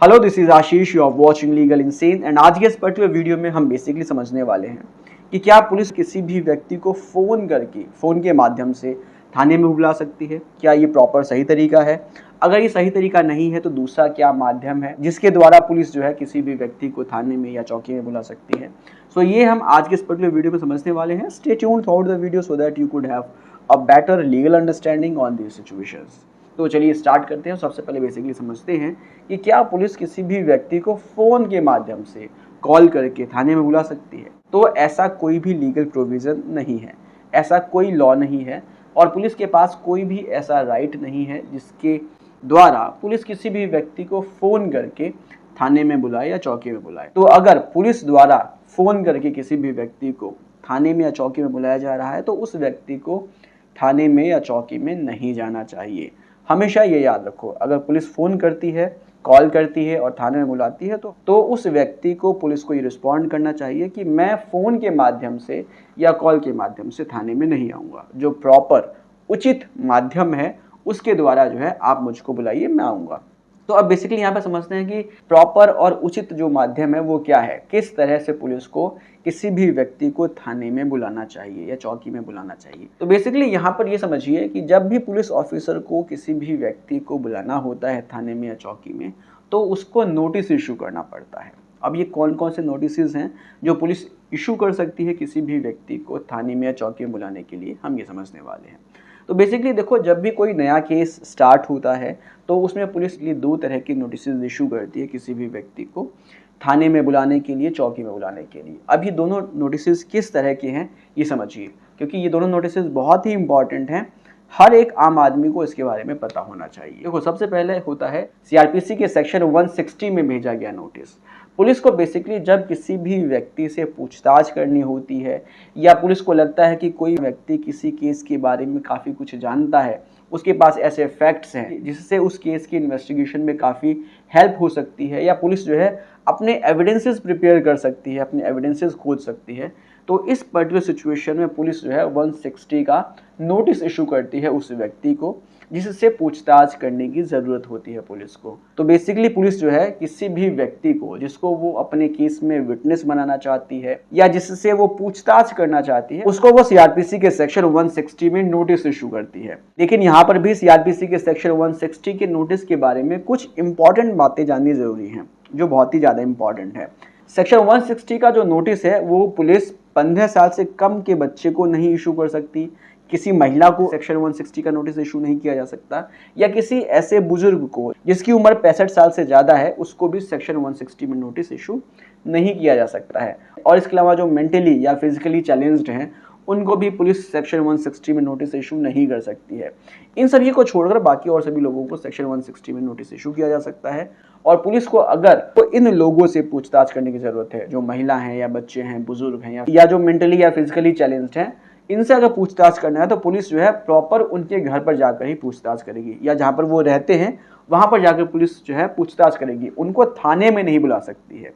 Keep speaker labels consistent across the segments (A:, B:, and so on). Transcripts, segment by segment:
A: Hello, this is Ashish, you are watching legal insane. And आज के इस पर्टिकुलर वीडियो में हम बेसिकली समझने वाले हैं कि क्या पुलिस किसी भी व्यक्ति को फ़ोन करके फ़ोन के माध्यम से थाने में बुला सकती है। क्या ये प्रॉपर सही तरीका है? अगर ये सही तरीका नहीं है तो दूसरा क्या माध्यम है जिसके द्वारा पुलिस जो है किसी भी व्यक्ति को थाने में या चौकी में बुला सकती है। सो ये हम आज के इस पर्टिकुलर वीडियो में समझने वाले हैं। Stay tuned through out the video so that you could have a better legal understanding on these situations. तो चलिए स्टार्ट करते हैं। सबसे पहले बेसिकली समझते हैं कि क्या पुलिस किसी भी व्यक्ति को फ़ोन के माध्यम से कॉल करके थाने में बुला सकती है। तो ऐसा कोई भी लीगल प्रोविज़न नहीं है, ऐसा कोई लॉ नहीं है और पुलिस के पास कोई भी ऐसा राइट नहीं है जिसके द्वारा पुलिस किसी भी व्यक्ति को फ़ोन करके थाने में बुलाए या चौकी में बुलाए। तो अगर पुलिस द्वारा फ़ोन करके किसी भी व्यक्ति को थाने में या चौकी में बुलाया जा रहा है तो उस व्यक्ति को थाने में या चौकी में नहीं जाना चाहिए। हमेशा ये याद रखो, अगर पुलिस फ़ोन करती है, कॉल करती है और थाने में बुलाती है तो उस व्यक्ति को, पुलिस को ये रिस्पॉन्ड करना चाहिए कि मैं फ़ोन के माध्यम से या कॉल के माध्यम से थाने में नहीं आऊँगा। जो प्रॉपर उचित माध्यम है उसके द्वारा जो है आप मुझको बुलाइए, मैं आऊँगा। तो अब बेसिकली यहाँ पे समझते हैं कि प्रॉपर और उचित जो माध्यम है वो क्या है, किस तरह से पुलिस को किसी भी व्यक्ति को थाने में बुलाना चाहिए या चौकी में बुलाना चाहिए। तो बेसिकली यहाँ पर ये समझिए कि जब भी पुलिस ऑफिसर को किसी भी व्यक्ति को बुलाना होता है थाने में या चौकी में तो उसको नोटिस इशू करना पड़ता है। अब ये कौन कौन से नोटिस हैं जो पुलिस इशू कर सकती है किसी भी व्यक्ति को थाने में या चौकी में बुलाने के लिए, हम ये समझने वाले हैं। तो बेसिकली देखो, जब भी कोई नया केस स्टार्ट होता है तो उसमें पुलिस ये दो तरह की नोटिस इशू करती है किसी भी व्यक्ति को थाने में बुलाने के लिए, चौकी में बुलाने के लिए। अब ये दोनों नोटिस किस तरह के हैं ये समझिए, क्योंकि ये दोनों नोटिस बहुत ही इंपॉर्टेंट हैं। हर एक आम आदमी को इसके बारे में पता होना चाहिए। देखो, सबसे पहले होता है सीआरपीसी के सेक्शन 160 में भेजा गया नोटिस। पुलिस को बेसिकली जब किसी भी व्यक्ति से पूछताछ करनी होती है या पुलिस को लगता है कि कोई व्यक्ति किसी केस के बारे में काफ़ी कुछ जानता है, उसके पास ऐसे फैक्ट्स हैं जिससे उस केस की इन्वेस्टिगेशन में काफ़ी हेल्प हो सकती है या पुलिस जो है अपने एविडेंसेस प्रिपेयर कर सकती है, अपने एविडेंसेस खोज सकती है, तो इस पर्टिकुलर सिचुएशन में पुलिस जो है 160 का नोटिस इशू करती है उस व्यक्ति को जिससे पूछताछ करने की ज़रूरत होती है पुलिस को। तो बेसिकली पुलिस जो है किसी भी व्यक्ति को जिसको वो अपने केस में विटनेस बनाना चाहती है या जिससे वो पूछताछ करना चाहती है, उसको वो सीआरपीसी के सेक्शन 160 में नोटिस इशू करती है। लेकिन यहाँ पर भी सीआरपीसी के सेक्शन 160 के नोटिस के बारे में कुछ इंपॉर्टेंट बातें जाननी ज़रूरी हैं, जो बहुत ही ज़्यादा इंपॉर्टेंट है। सेक्शन 160 का जो नोटिस है वो पुलिस 15 साल से कम के बच्चे को नहीं इशू कर सकती, किसी महिला को सेक्शन 160 का नोटिस इशू नहीं किया जा सकता, या किसी ऐसे बुजुर्ग को जिसकी उम्र 65 साल से ज़्यादा है उसको भी सेक्शन 160 में नोटिस इशू नहीं किया जा सकता है। और इसके अलावा जो मेंटली या फिजिकली चैलेंज्ड हैं उनको भी पुलिस सेक्शन 160 में नोटिस इशू नहीं कर सकती है। इन सभी को छोड़कर बाकी और सभी लोगों को सेक्शन 160 में नोटिस इशू किया जा सकता है। और पुलिस को अगर तो इन लोगों से पूछताछ करने की ज़रूरत है, जो महिला हैं या बच्चे हैं, बुजुर्ग हैं या जो मेंटली या फिजिकली चैलेंज्ड हैं, इनसे अगर पूछताछ करना है तो पुलिस जो है प्रॉपर उनके घर पर जाकर ही पूछताछ करेगी या जहाँ पर वो रहते हैं वहाँ पर जाकर पुलिस जो है पूछताछ करेगी, उनको थाने में नहीं बुला सकती है।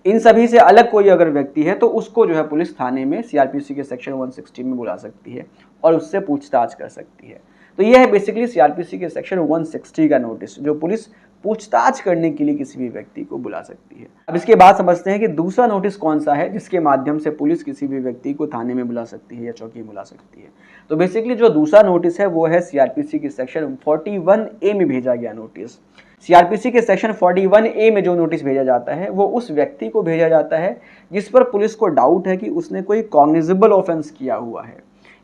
A: इन सभी से अलग कोई अगर व्यक्ति है तो उसको जो है पुलिस थाने में सीआरपीसी के सेक्शन 160 में बुला सकती है और उससे पूछताछ कर सकती है। तो ये है बेसिकली सीआरपीसी के सेक्शन 160 का नोटिस, जो पुलिस पूछताछ करने के लिए किसी भी व्यक्ति को बुला सकती है। अब इसके बाद समझते हैं कि दूसरा नोटिस कौन सा है जिसके माध्यम से पुलिस किसी भी व्यक्ति को थाने में बुला सकती है या चौकी में बुला सकती है। तो बेसिकली जो दूसरा नोटिस है वो है सीआरपीसी के सेक्शन 41A में भेजा गया नोटिस। सीआरपीसी के सेक्शन 41A में जो नोटिस भेजा जाता है वो उस व्यक्ति को भेजा जाता है जिस पर पुलिस को डाउट है कि उसने कोई कॉग्निजेबल ऑफेंस किया हुआ है,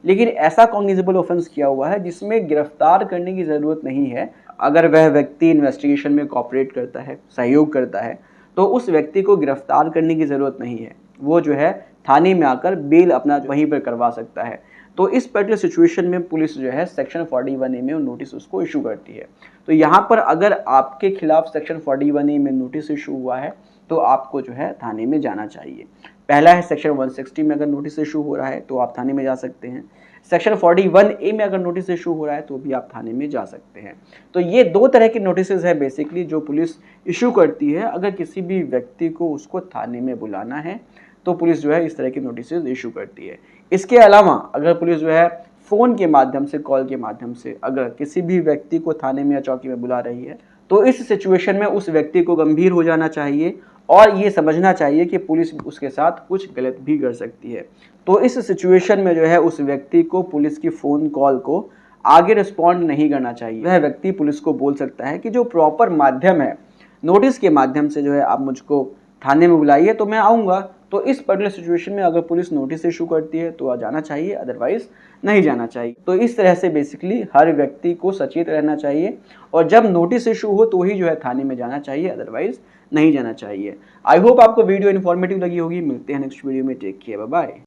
A: लेकिन ऐसा कॉग्निजेबल ऑफेंस किया हुआ है जिसमें गिरफ्तार करने की ज़रूरत नहीं है। अगर वह व्यक्ति इन्वेस्टिगेशन में कोऑपरेट करता है, सहयोग करता है, तो उस व्यक्ति को गिरफ्तार करने की ज़रूरत नहीं है। वो जो है थाने में आकर बेल अपना वहीं पर करवा सकता है। तो इस पर्टिकुलर सिचुएशन में पुलिस जो है सेक्शन 41A में नोटिस उसको इशू करती है। तो यहाँ पर अगर आपके खिलाफ सेक्शन 41A में नोटिस इशू हुआ है तो आपको जो है थाने में जाना चाहिए। पहला है सेक्शन 160 में अगर नोटिस इशू हो रहा है तो आप थाने में जा सकते हैं। सेक्शन 41A में अगर नोटिस इशू हो रहा है तो भी आप थाने में जा सकते हैं। तो ये दो तरह के नोटिस है बेसिकली जो पुलिस इशू करती है। अगर किसी भी व्यक्ति को उसको थाने में बुलाना है तो पुलिस जो है इस तरह की नोटिस इशू करती है। इसके अलावा अगर पुलिस जो है फ़ोन के माध्यम से, कॉल के माध्यम से अगर किसी भी व्यक्ति को थाने में या चौकी में बुला रही है तो इस सिचुएशन में उस व्यक्ति को गंभीर हो जाना चाहिए और ये समझना चाहिए कि पुलिस उसके साथ कुछ गलत भी कर सकती है। तो इस सिचुएशन में जो है उस व्यक्ति को पुलिस की फ़ोन कॉल को आगे रिस्पॉन्ड नहीं करना चाहिए। वह व्यक्ति पुलिस को बोल सकता है कि जो प्रॉपर माध्यम है, नोटिस के माध्यम से जो है आप मुझको थाने में बुलाइए तो मैं आऊँगा। तो इस पर्टिकुलर सिचुएशन में अगर पुलिस नोटिस इशू करती है तो जाना चाहिए, अदरवाइज नहीं जाना चाहिए। तो इस तरह से बेसिकली हर व्यक्ति को सचेत रहना चाहिए और जब नोटिस इशू हो तो ही जो है थाने में जाना चाहिए, अदरवाइज नहीं जाना चाहिए। आई होप आपको वीडियो इन्फॉर्मेटिव लगी होगी। मिलते हैं नेक्स्ट वीडियो में। Take care, bye bye.